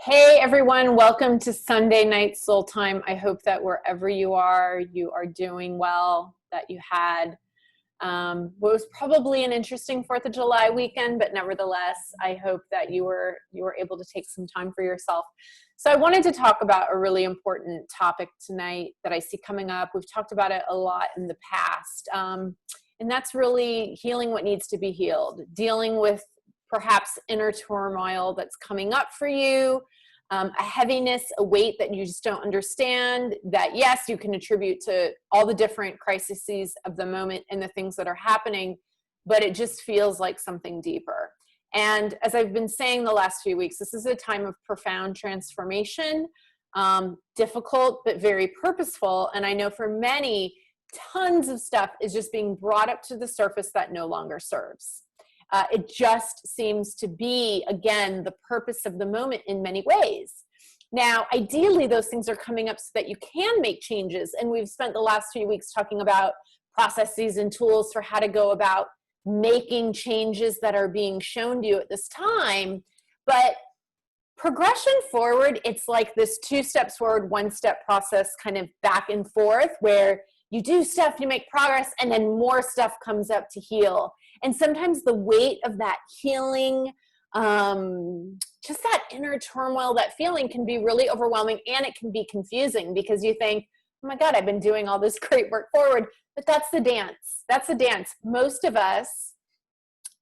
Hey everyone, welcome to Sunday Night Soul Time. I hope that wherever you are doing well, that you had what was probably an interesting 4th of July weekend, but nevertheless, I hope that you were able to take some time for yourself. So I wanted to talk about a really important topic tonight that I see coming up. We've talked about it a lot in the past, and that's really healing what needs to be healed, dealing with perhaps inner turmoil that's coming up for you, a heaviness, a weight that you just don't understand, that yes, you can attribute to all the different crises of the moment and the things that are happening, but it just feels like something deeper. And as I've been saying the last few weeks, this is a time of profound transformation, difficult, but very purposeful. And I know for many, tons of stuff is just being brought up to the surface that no longer serves. It just seems to be, again, the purpose of the moment in many ways. Now, ideally, those things are coming up so that you can make changes. And we've spent the last few weeks talking about processes and tools for how to go about making changes that are being shown to you at this time. But progression forward, it's like this 2 steps forward, 1 step process, kind of back and forth, where you do stuff, you make progress, and then more stuff comes up to heal. And sometimes the weight of that healing, just that inner turmoil, that feeling can be really overwhelming, and it can be confusing because you think, oh my God, I've been doing all this great work forward, but that's the dance. That's the dance. Most of us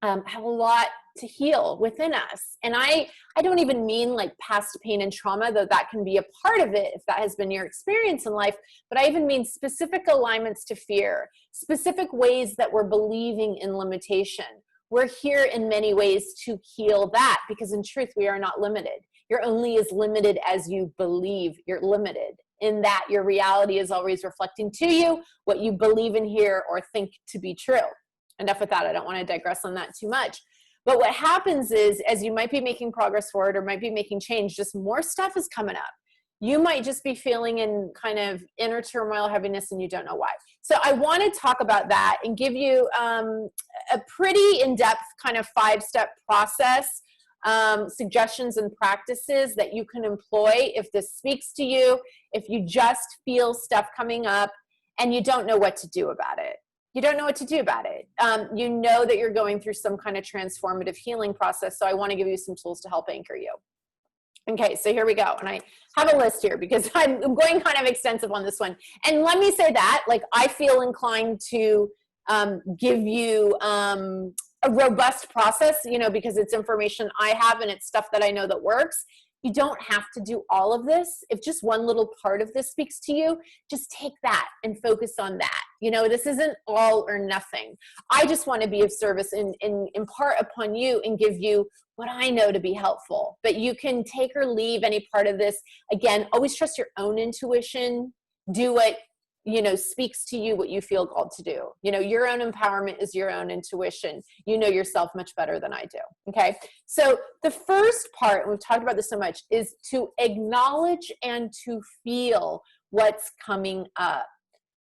have a lot to heal within us. And I don't even mean like past pain and trauma, though that can be a part of it if that has been your experience in life, but I even mean specific alignments to fear, specific ways that we're believing in limitation. We're here in many ways to heal that, because in truth, we are not limited. You're only as limited as you believe you're limited, in that your reality is always reflecting to you what you believe in here or think to be true. Enough with that. I don't want to digress on that too much. But what happens is, as you might be making progress forward or might be making change, just more stuff is coming up. You might just be feeling in kind of inner turmoil, heaviness, and you don't know why. So I want to talk about that and give you a pretty in-depth kind of 5-step process, suggestions and practices that you can employ if this speaks to you, if you just feel stuff coming up and you don't know what to do about it. You don't know what to do about it. You know that you're going through some kind of transformative healing process, so I want to give you some tools to help anchor you. Okay, so here we go. And I have a list here because I'm going kind of extensive on this one. And let me say that, like, I feel inclined to give you a robust process, you know, because it's information I have and it's stuff that I know that works. You don't have to do all of this. If just one little part of this speaks to you, just take that and focus on that. You know, this isn't all or nothing. I just want to be of service and impart upon you and give you what I know to be helpful. But you can take or leave any part of this. Again, always trust your own intuition. Do what, you know, speaks to you, what you feel called to do. You know, your own empowerment is your own intuition. You know yourself much better than I do. Okay. So the first part, and we've talked about this so much, is to acknowledge and to feel what's coming up.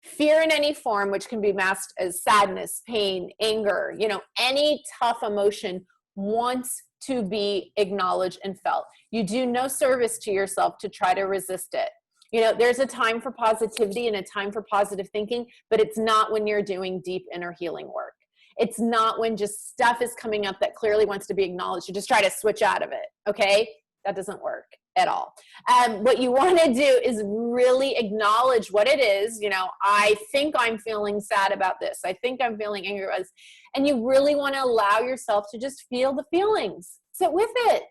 Fear in any form, which can be masked as sadness, pain, anger, you know, any tough emotion wants to be acknowledged and felt. You do no service to yourself to try to resist it. You know, there's a time for positivity and a time for positive thinking, but it's not when you're doing deep inner healing work. It's not when just stuff is coming up that clearly wants to be acknowledged. You just try to switch out of it, okay? That doesn't work at all. What you want to do is really acknowledge what it is. You know, I think I'm feeling sad about this. I think I'm feeling angry about this. And you really want to allow yourself to just feel the feelings. Sit with it.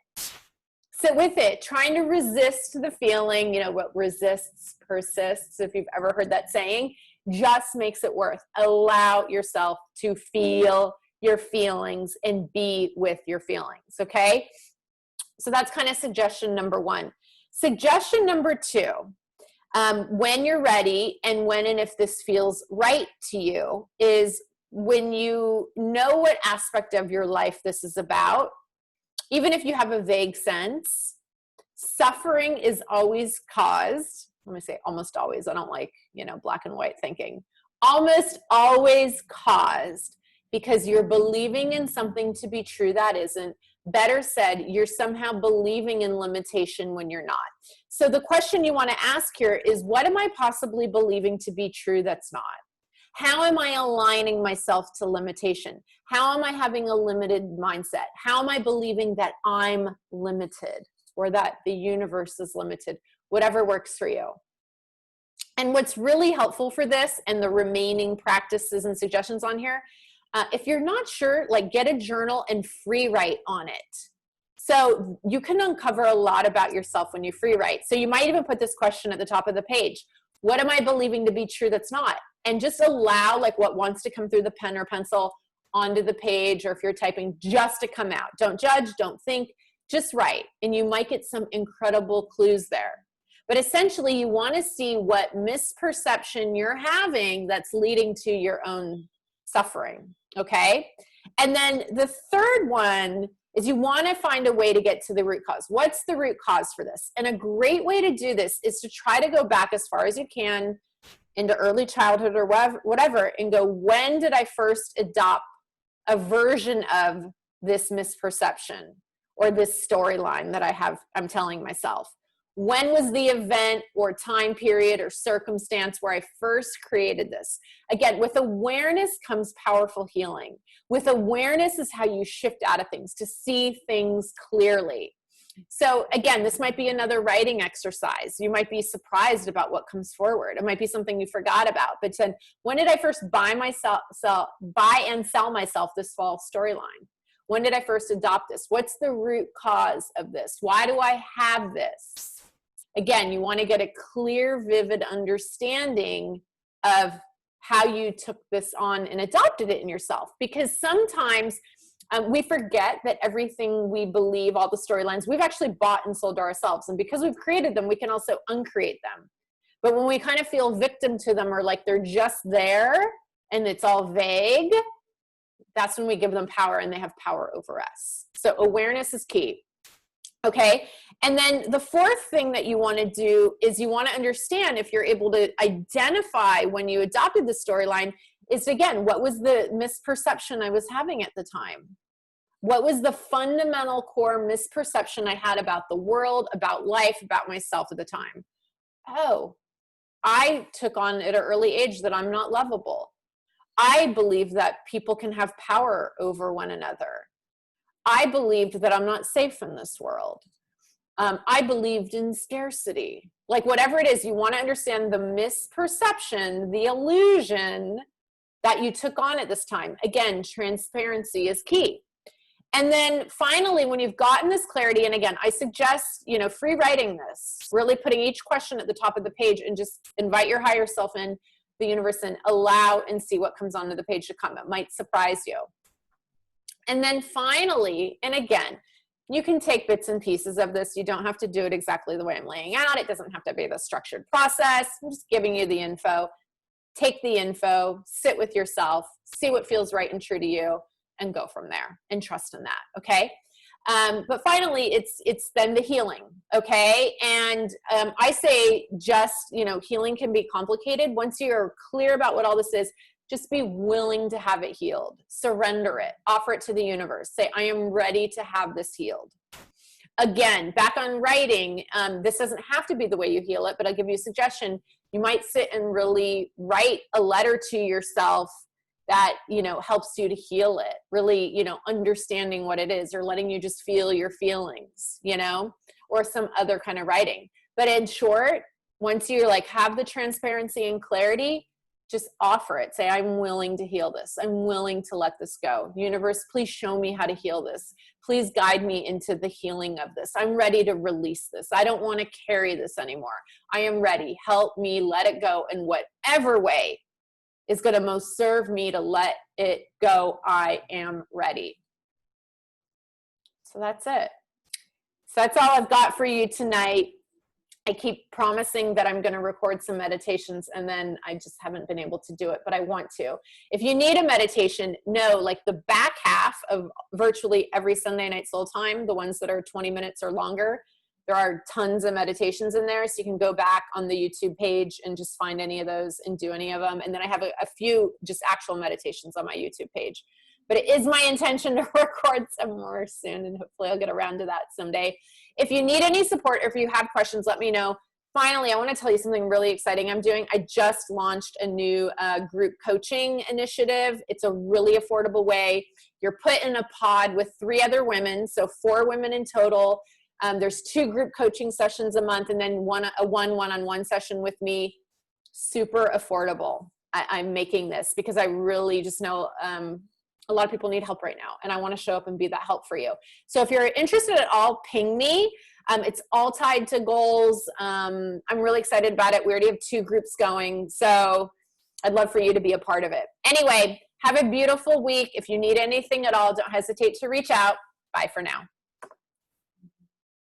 Sit with it, trying to resist the feeling. You know, what resists persists, if you've ever heard that saying, just makes it worse. Allow yourself to feel your feelings and be with your feelings, okay? So that's kind of suggestion number 1. Suggestion number 2, when you're ready and when and if this feels right to you, is when you know what aspect of your life this is about, even if you have a vague sense, suffering is always caused. Let me say almost always. I don't like, you know, black and white thinking. Almost always caused because you're believing in something to be true that isn't, Better said, you're somehow believing in limitation when you're not. So the question you want to ask here is, what am I possibly believing to be true that's not? How am I aligning myself to limitation? How am I having a limited mindset? How am I believing that I'm limited or that the universe is limited? Whatever works for you. And what's really helpful for this and the remaining practices and suggestions on here, if you're not sure, like get a journal and free write on it. So you can uncover a lot about yourself when you free write. So you might even put this question at the top of the page. What am I believing to be true that's not? And just allow like what wants to come through the pen or pencil onto the page, or if you're typing, just to come out. Don't judge, don't think, just write. And you might get some incredible clues there. But essentially you want to see what misperception you're having that's leading to your own suffering, okay? And then the third one is you want to find a way to get to the root cause. What's the root cause for this? And a great way to do this is to try to go back as far as you can into early childhood or whatever and go, when did I first adopt a version of this misperception or this storyline that I'm telling myself? When was the event or time period or circumstance where I first created this? Again, with awareness comes powerful healing. With awareness is how you shift out of things, to see things clearly. So again, this might be another writing exercise. You might be surprised about what comes forward. It might be something you forgot about. But then, when did I first buy and sell myself this false storyline? When did I first adopt this? What's the root cause of this? Why do I have this? Again, you want to get a clear, vivid understanding of how you took this on and adopted it in yourself. Because sometimes we forget that everything we believe, all the storylines, we've actually bought and sold ourselves. And because we've created them, we can also uncreate them. But when we kind of feel victim to them, or like they're just there and it's all vague, that's when we give them power and they have power over us. So awareness is key. Okay. And then the fourth thing that you want to do is you want to understand, if you're able to identify when you adopted the storyline, is again, what was the misperception I was having at the time? What was the fundamental core misperception I had about the world, about life, about myself at the time? Oh, I took on at an early age that I'm not lovable. I believe that people can have power over one another. I believed that I'm not safe in this world. I believed in scarcity. Like whatever it is, you want to understand the misperception, the illusion that you took on at this time. Again, transparency is key. And then finally, when you've gotten this clarity, and again, I suggest, free writing this, really putting each question at the top of the page and just invite your higher self in, the universe, and allow and see what comes onto the page to come. It might surprise you. And then finally, and again, you can take bits and pieces of this. You don't have to do it exactly the way I'm laying out. It doesn't have to be the structured process. I'm just giving you the info. Take the info, sit with yourself, see what feels right and true to you, and go from there and trust in that. Okay. But finally, it's then the healing. Okay. And I say just, healing can be complicated. Once you're clear about what all this is, just be willing to have it healed. Surrender it. Offer it to the universe. Say, I am ready to have this healed. Again, back on writing, this doesn't have to be the way you heal it, but I'll give you a suggestion. You might sit and really write a letter to yourself that, helps you to heal it. Really, understanding what it is, or letting you just feel your feelings, or some other kind of writing. But in short, once you have the transparency and clarity, just offer it. Say, I'm willing to heal this. I'm willing to let this go. Universe, please show me how to heal this. Please guide me into the healing of this. I'm ready to release this. I don't want to carry this anymore. I am ready. Help me let it go in whatever way is going to most serve me to let it go. I am ready. So that's it. So that's all I've got for you tonight. I keep promising that I'm going to record some meditations, and then I just haven't been able to do it, but I want to. If you need a meditation, know the back half of virtually every Sunday Night Soul Time, the ones that are 20 minutes or longer, there are tons of meditations in there. So you can go back on the YouTube page and just find any of those and do any of them. And then I have a few just actual meditations on my YouTube page. but it is my intention to record some more soon, and hopefully I'll get around to that someday. If you need any support or if you have questions, let me know. Finally, I want to tell you something really exciting I'm doing. I just launched a new group coaching initiative. It's a really affordable way. You're put in a pod with 3 other women, so 4 women in total. There's 2 group coaching sessions a month, and then one one-on-one session with me. Super affordable. I'm making this because I really just know a lot of people need help right now, and I want to show up and be that help for you. So if you're interested at all, ping me. It's all tied to goals. I'm really excited about it. We already have 2 groups going, so I'd love for you to be a part of it. Anyway, have a beautiful week. If you need anything at all, don't hesitate to reach out. Bye for now.